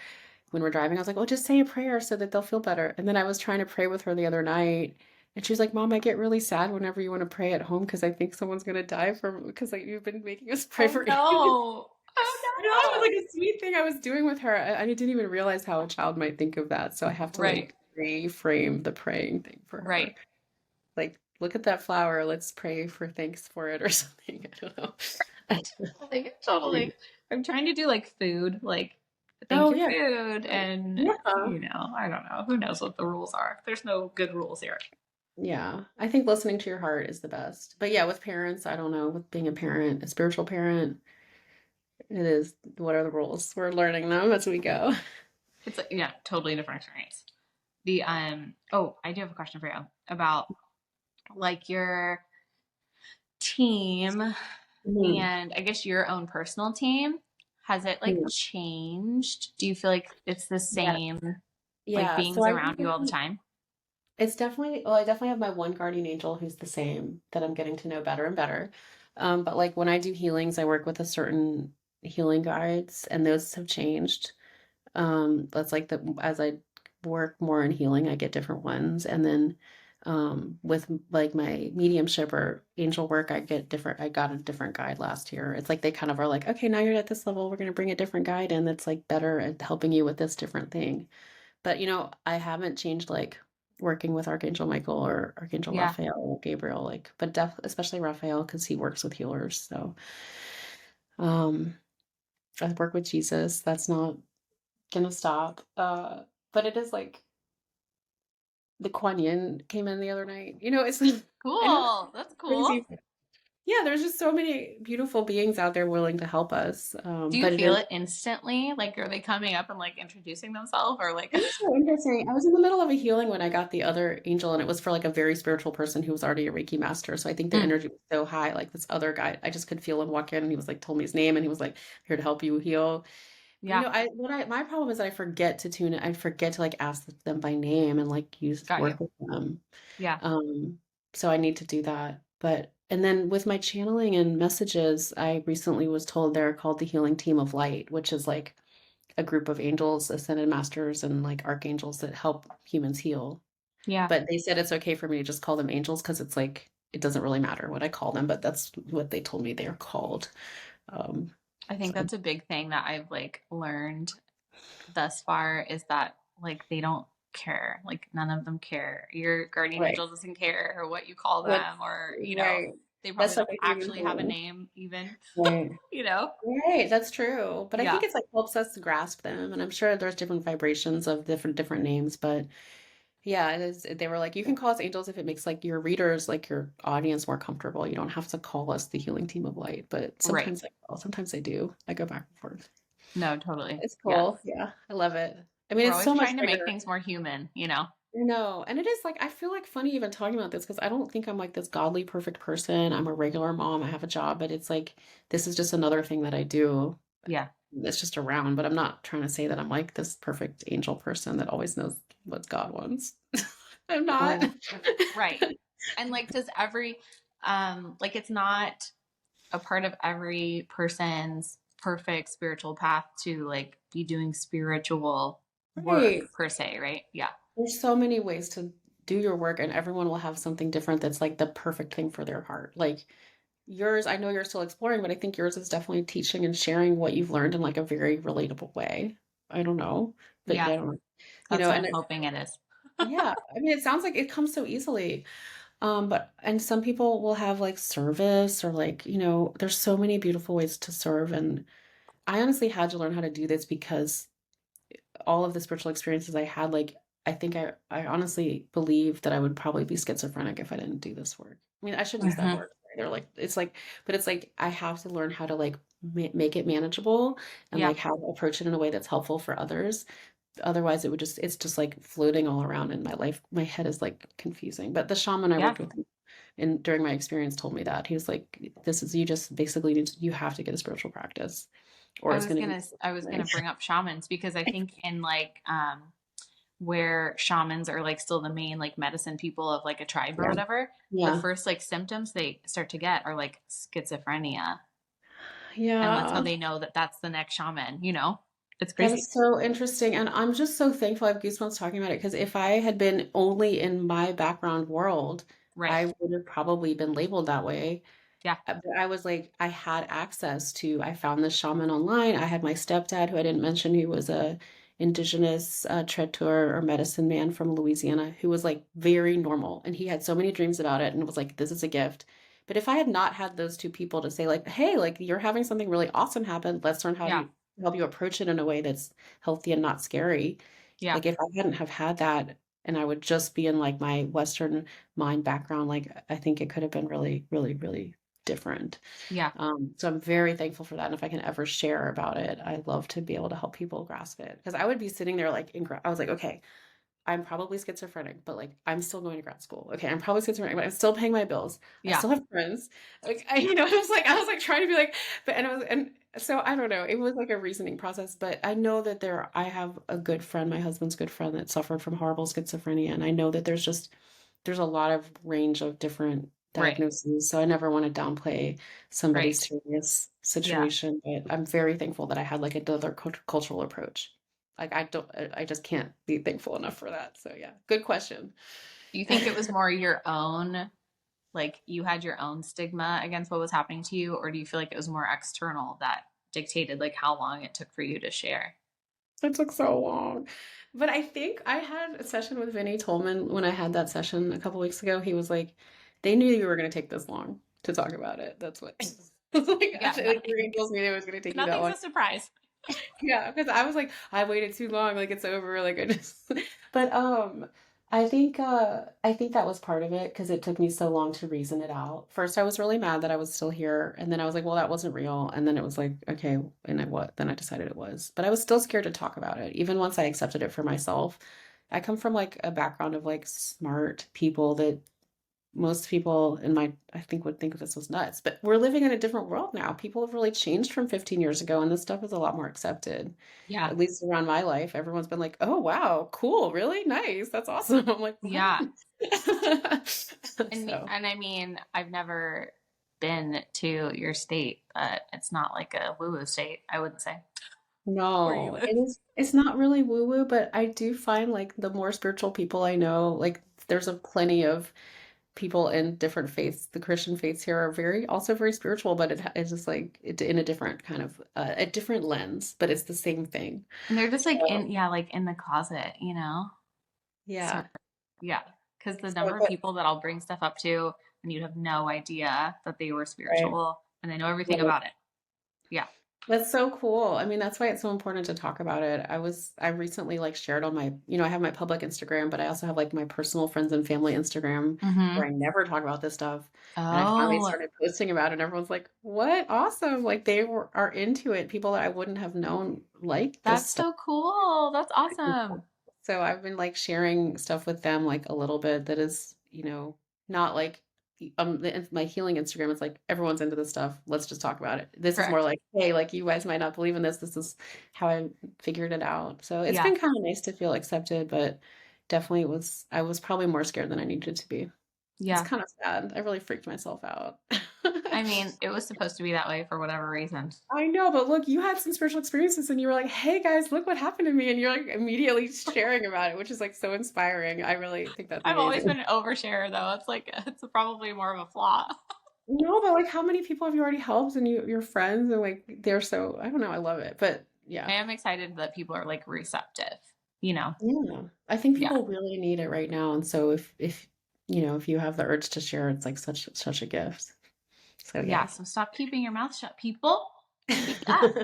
when we're driving, I was like, oh, just say a prayer so that they'll feel better. And then I was trying to pray with her the other night. And she was like, Mom, I get really sad whenever you want to pray at home because I think someone's going to die because like you've been making us pray Oh for ambulance. no. I know, it was Oh like a sweet thing I was doing with her. I didn't even realize how a child might think of that. So I have no. to Right. like reframe the praying thing for Right. her. Like, look at that flower. Let's pray for thanks for it or something. I don't know. Like totally. I'm trying to do like food, like thank Oh, you yeah. food, and Yeah. I don't know. Who knows what the rules are? There's no good rules here. Yeah. I think listening to your heart is the best. But yeah, with parents, I don't know, with being a parent, a spiritual parent, it is, what are the rules? We're learning them as we go. It's like, yeah, totally different experience. The oh, I do have a question for you about like your team Mhm. and I guess your own personal team. Has it like Yeah. changed? Do you feel like it's the Yeah. same like Yeah. So beings I around you all the recently, time? it's definitely, well, I definitely have my one guardian angel who's the same that I'm getting to know better and better. But like when I do healings, I work with a certain healing guides, and those have changed. That's like as I work more in healing, I get different ones. And then with like my mediumship or angel work, I got a different guide last year. It's like they kind of are like, okay, now you're at this level, we're going to bring a different guide in that's like better at helping you with this different thing. But I haven't changed like working with Archangel Michael or Archangel Yeah. Raphael or Gabriel, like, but especially Raphael because he works with healers. So um I work with Jesus. That's not gonna stop. But it is like the Kuan Yin came in the other night. It's I know Cool. That's cool. crazy. Yeah, there's just so many beautiful beings out there willing to help us. Do you But it feel is it instantly? Like, are they coming up and like introducing themselves or like, it is so interesting. I was in the middle of a healing when I got the other angel, and it was for like a very spiritual person who was already a Reiki master. So I think the mm, energy was so high. Like this other guy, I just could feel him walk in, and he was like, told me his name, and he was like, here to help you heal. But yeah, my problem is that I forget to tune it. I forget to like ask them by name and like use got you. work with them. Yeah, Um, so I need to do that. And then with my channeling and messages, I recently was told they're called the Healing Team of Light, which is like a group of angels, ascended masters, and like archangels that help humans heal. yeah, But they said it's okay for me to just call them angels because it's like it doesn't really matter what I call them, but that's what they told me they're called. I think So, that's a big thing that I've like learned thus far is that like they don't care. Like none of them care. Your guardian right. angel doesn't care or what you call That's them or, right. they probably That's like don't a human actually have a thing. name even, Right. you know? Right, that's true. But I Yeah. think it's like helps us grasp them. And I'm sure there's different vibrations of different names, but yeah, it is. They were like, you can call us angels if it makes like your readers, like your audience more comfortable. You don't have to call us the healing team of light. But Right. sometimes I will, sometimes I do. I go back and forth. No, totally. It's Yes. cool. Yeah, I love it. I mean, We're it's always so much trying to make bigger. things more human, you know? No, and it is like I feel like funny even talking about this because I don't think I'm like this godly perfect person. I'm a regular mom. I have a job, but it's like this is just another thing that I do. Yeah. It's just around, but I'm not trying to say that I'm like this perfect angel person that always knows what God wants. I'm not. Oh, right. And like, does every, like, it's not a part of every person's perfect spiritual path to like be doing spiritual work Right. per se, right? Yeah. There's so many ways to do your work, and everyone will have something different that's like the perfect thing for their heart. Like yours, I know you're still exploring, but I think yours is definitely teaching and sharing what you've learned in like a very relatable way. I don't know, but Yeah. I don't know, That's what and I'm hoping it is. yeah, I mean, it sounds like it comes so easily. But and some people will have like service or like, there's so many beautiful ways to serve. And I honestly had to learn how to do this because all of the spiritual experiences I had, like, I think I honestly believe that I would probably be schizophrenic if I didn't do this work. I mean, I shouldn't use that Hmm. word. They're like, it's like, but it's like I have to learn how to like make it manageable and Yeah. like how to approach it in a way that's helpful for others. Otherwise, it's just like floating all around in my life. My head is like confusing. But the shaman I Yeah. worked with and during my experience told me that he was like, this is you just basically you have to get a spiritual practice or it's going to be I was like, gonna bring up shamans because I think in like where shamans are like still the main like medicine people of like a tribe or yeah, whatever, the yeah, first like symptoms they start to get are like schizophrenia. And that's how yeah. they know that that's the next shaman, you know? It's That crazy. is so interesting. And I'm just so thankful I have goosebumps talking about it because if I had been only in my background world, Right. I would have probably been labeled that way. Yeah. But I was like, I had access to, I found this shaman online. I had my stepdad, who I didn't mention, who was a indigenous traiteur or medicine man from Louisiana, who was like very normal. And he had so many dreams about it and was like, this is a gift. But if I had not had those two people to say like, hey, like you're having something really awesome happen, let's learn how Yeah. to help you approach it in a way that's healthy and not scary. Yeah. Like if I hadn't have had that and I would just be in like my Western mind background, like I think it could have been really, really, really different. Yeah. So I'm very thankful for that. And if I can ever share about it, I'd love to be able to help people grasp it. Because I would be sitting there like, I was like, okay, I'm probably schizophrenic, but like I'm still going to grad school. Okay, I'm probably schizophrenic, but I'm still paying my bills. I Yeah. still have friends. Like I was like trying to be like, but and so I don't know. It was like a reasoning process, but I know that I have a good friend, my husband's good friend that suffered from horrible schizophrenia, and I know that there's a lot of range of different Right. diagnoses. So I never want to downplay somebody's Right. serious Yeah. situation, but I'm very thankful that I had like another cultural approach. Like I just can't be thankful enough for that. So yeah, good question. Do you think it was more your own, like you had your own stigma against what was happening to you, or do you feel like it was more external that dictated like how long it took for you to share? It took so long. But I think I had a session with Vinny Tolman when I had that session a couple weeks ago. He was like, they knew you were going to take this long to talk about it. That's what it's like. Yeah. Like your angels knew it was going to take you that Nothing's long. a surprise. Yeah, because I was like, I waited too long, like it's over, like I just but I think that was part of it because it took me so long to reason it out. First I was really mad that I was still here, and then I was like, well, that wasn't real. And then it was like, okay, and what? Then I decided it was. But I was still scared to talk about it, even once I accepted it for myself. I come from like a background of like smart people that most people in my I think would think this was nuts, but we're living in a different world now. People have really changed from 15 years ago, and this stuff is a lot more accepted. Yeah. At least around my life, everyone's been like, "Oh wow, cool, really nice, that's awesome." I'm like, "What?" Yeah. So And I mean, I've never been to your state, but it's not like a woo woo state, I wouldn't say, where you no, live. it's not really woo woo, but I do find like the more spiritual people I know, like there's a plenty of people in different faiths. The Christian faiths here are also very spiritual, but it's just like in a different kind of a different lens, but it's the same thing. And they're just like So, in, yeah, like in the closet, you know? Sort yeah. of. Yeah. Because the So, number of but people that I'll bring stuff up to and you'd have no idea that they were right, spiritual and they know everything right. about it. Yeah. That's so cool. I mean, that's why it's so important to talk about it. I recently like shared on my, I have my public Instagram, but I also have like my personal friends and family Instagram Mm-hmm. where I never talk about this stuff. And I finally Oh, started posting about it and everyone's like, "What? Awesome." Like are into it. People that I wouldn't have known like this that's stuff. so cool. That's awesome. So I've been like sharing stuff with them like a little bit that is, not like my healing Instagram. It's like everyone's into this stuff. Let's just talk about it. This is more Correct. like, hey, like you guys might not believe in this. This is how I figured it out. So it's Yeah. been kind of nice to feel accepted, but definitely I was probably more scared than I needed to be. It's Yeah. kind of sad. I really freaked myself out. I mean, it was supposed to be that way for whatever reason. I know, but look, you had some spiritual experiences and you were like, hey guys, look what happened to me. And you're like immediately sharing about it, which is like so inspiring. I really think that's I've always amazing. been an oversharer though. It's like it's probably more of a flaw. No, but like how many people have you already helped and your friends and like they're so I don't know, I love it. But I yeah. am excited that people are like receptive, you know? Yeah. I think Yeah. people really need it right now. And so if if you have the urge to share, it's like such a gift. So Yeah. yes. So stop keeping your mouth shut, people. Speak up.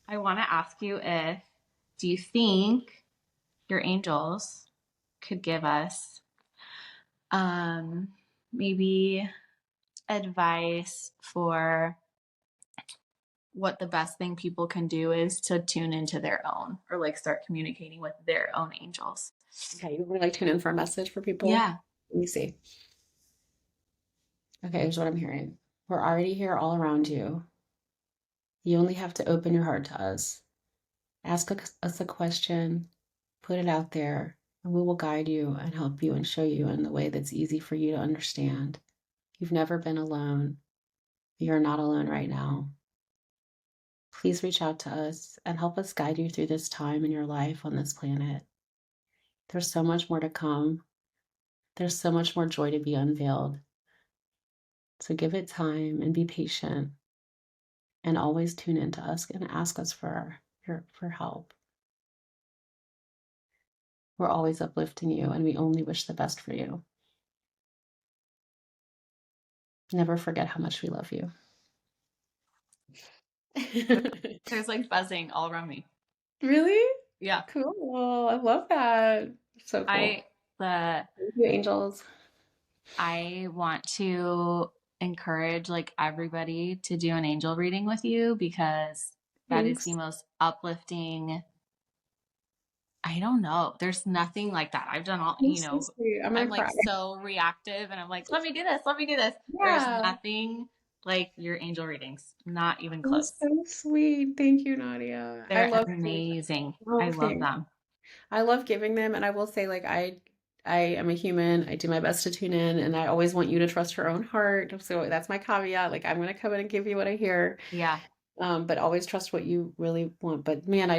I want to ask you if do you think your angels could give us um maybe advice for what the best thing people can do is to tune into their own or like start communicating with their own angels. Okay, you want to like tune in for a message for people? Yeah. Let me see. Okay, here's what I'm hearing. We're already here all around you. You only have to open your heart to us. Ask us a question, put it out there, and we will guide you and help you and show you in the way that's easy for you to understand. You've never been alone. You're not alone right now. Please reach out to us and help us guide you through this time in your life on this planet. There's so much more to come. There's so much more joy to be unveiled. So give it time and be patient and always tune into us and ask us for help. We're always uplifting you and we only wish the best for you. Never forget how much we love you. There's like buzzing all around me. Really? Yeah. Cool. I love that. So cool. I the Thank you, angels. I want to encourage like everybody to do an angel reading with you because that is the Thanks. most uplifting. I don't know. There's nothing like that. I've done all, You're so sweet. I'm gonna I'm like cry. so reactive and I'm like, let me do this, let me do this. There's Yeah. nothing like your angel readings, not even You're close. so sweet. Thank you, Nadia. I They're love amazing. I oh, love thanks. them. I love giving them, and I will say, like, I am a human. I do my best to tune in, and I always want you to trust your own heart. So that's my caveat. Like, I'm gonna come in and give you what I hear, Yeah. but always trust what you really want. But man,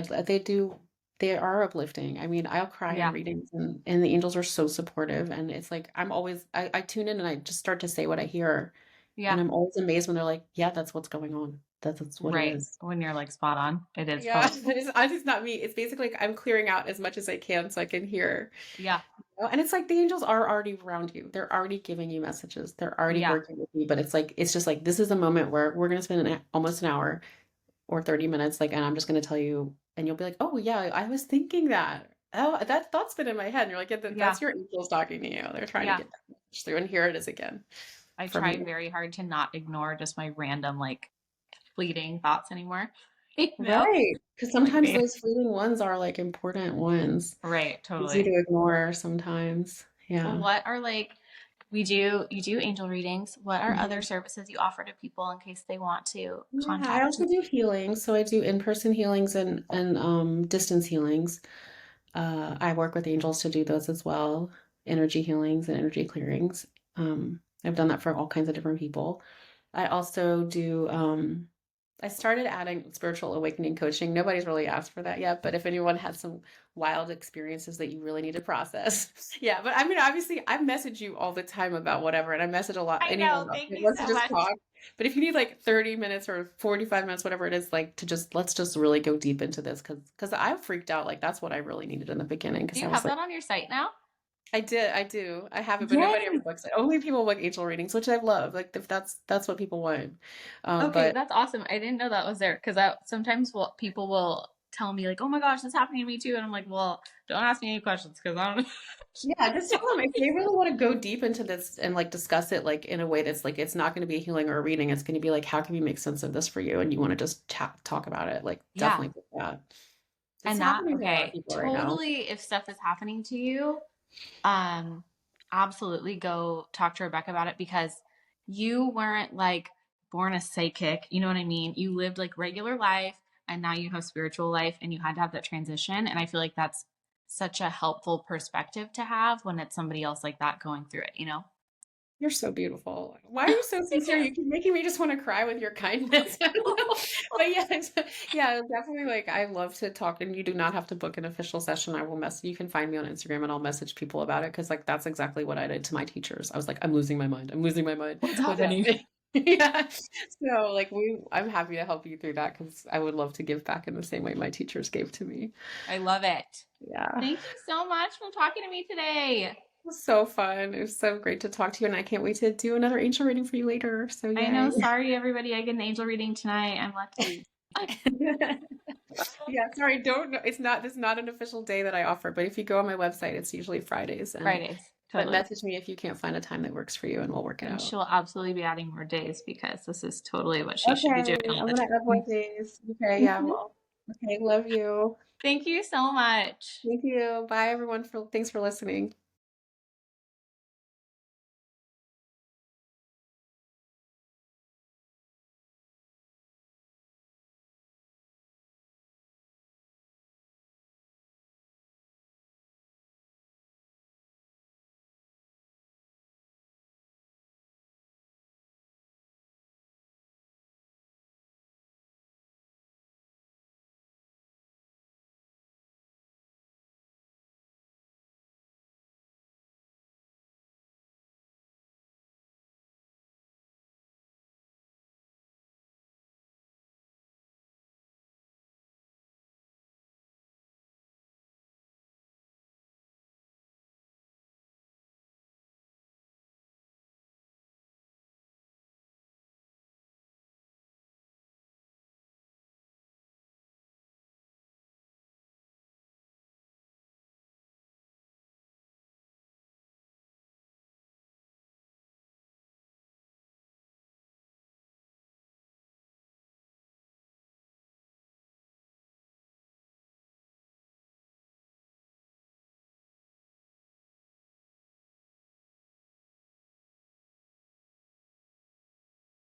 they are uplifting. I mean, I'll cry in Yeah. readings, and the angels are so supportive, and it's like I tune in and I just start to say what I hear, and Yeah. I'm always amazed when they're like, yeah, that's what's going on. That's what it Right. is. When you're like spot on. It is Yeah, probably. it's not me. It's basically like I'm clearing out as much as I can so I can hear. Yeah. And it's like the angels are already around you. They're already giving you messages. They're already Yeah. working with you. But it's just like this is a moment where we're gonna spend almost an hour or 30 minutes, like, and I'm just gonna tell you, and you'll be like, oh yeah, I was thinking that. Oh, that thought's been in my head. And you're like, yeah, Yeah. that's your angels talking to you. They're trying to Yeah. get that message through, and here it is again I from try you. very hard to not ignore just my random like fleeting thoughts anymore. You know? Right. Because Like sometimes they those fleeting ones are like important ones. right, Easy totally. to ignore sometimes. Yeah. What are like you do angel readings. What are other Mhm. services you offer to people in case they want to Yeah, I contact also you? do healings. So I do in-person healings and distance healings. I work with angels to do those as well, energy healings and energy clearings. I've done that for all kinds of different people. I also do I started adding spiritual awakening coaching. Nobody's really asked for that yet, but if anyone has some wild experiences that you really need to process, yeah. But I mean, obviously, I message you all the time about whatever, and I message a lot I anyone know. else Thank that you wants to so just much. talk. But if you need like 30 minutes or 45 minutes, whatever it is, like to just let's just really go deep into this because I freaked out. Like that's what I really needed in the beginning Do because you I was have like, that on your site now? I do, I have it, but nobody ever Yay. books it. Only people book angel readings, which I love. Like if that's what people want. Okay, But that's awesome. I didn't know that was there because sometimes people will tell me like, "Oh my gosh, this is happening to me too," and I'm like, "Well, don't ask me any questions because I don't yeah, just tell them if they really want to go deep into this and like discuss it like in a way that's like it's not going to be a healing or a reading. It's going to be like, how can we make sense of this for you? And you want to just talk about it. Like Yeah. definitely do that. It's And that, happening to a lot of okay, people right now. totally. If stuff is happening to you, um, absolutely go talk to Rebecca about it because you weren't like born a psychic. You know what I mean? You lived like regular life and now you have spiritual life and you had to have that transition. And I feel like that's such a helpful perspective to have when it's somebody else like that going through it, you know? You're so beautiful. Why are you so Thank sincere? You keep making me just want to cry with your kindness. I don't know. But yeah, yeah, definitely like I love to talk and you do not have to book an official session. I will you can find me on Instagram and I'll message people about it because like that's exactly what I did to my teachers. I was like, I'm losing my mind. I'm losing my mind. What's What's happening? happening? Yeah. So like I'm happy to help you through that because I would love to give back in the same way my teachers gave to me. I love it. Yeah. Thank you so much for talking to me today. It was so fun. It was so great to talk to you, and I can't wait to do another angel reading for you later. So I know. yay. Sorry, everybody. I get an angel reading tonight. I'm lucky. Yeah, sorry, don't know. It's not this is not an official day that I offer, but if you go on my website, it's usually Fridays. Fridays, But totally. message me if you can't find a time that works for you and we'll work it And out. she'll absolutely be adding more days because this is totally what she should be Okay, doing all I'm the gonna add more time. days. Okay, yeah, well. Okay, love you. Thank you so much. Thank you. Bye everyone thanks for listening.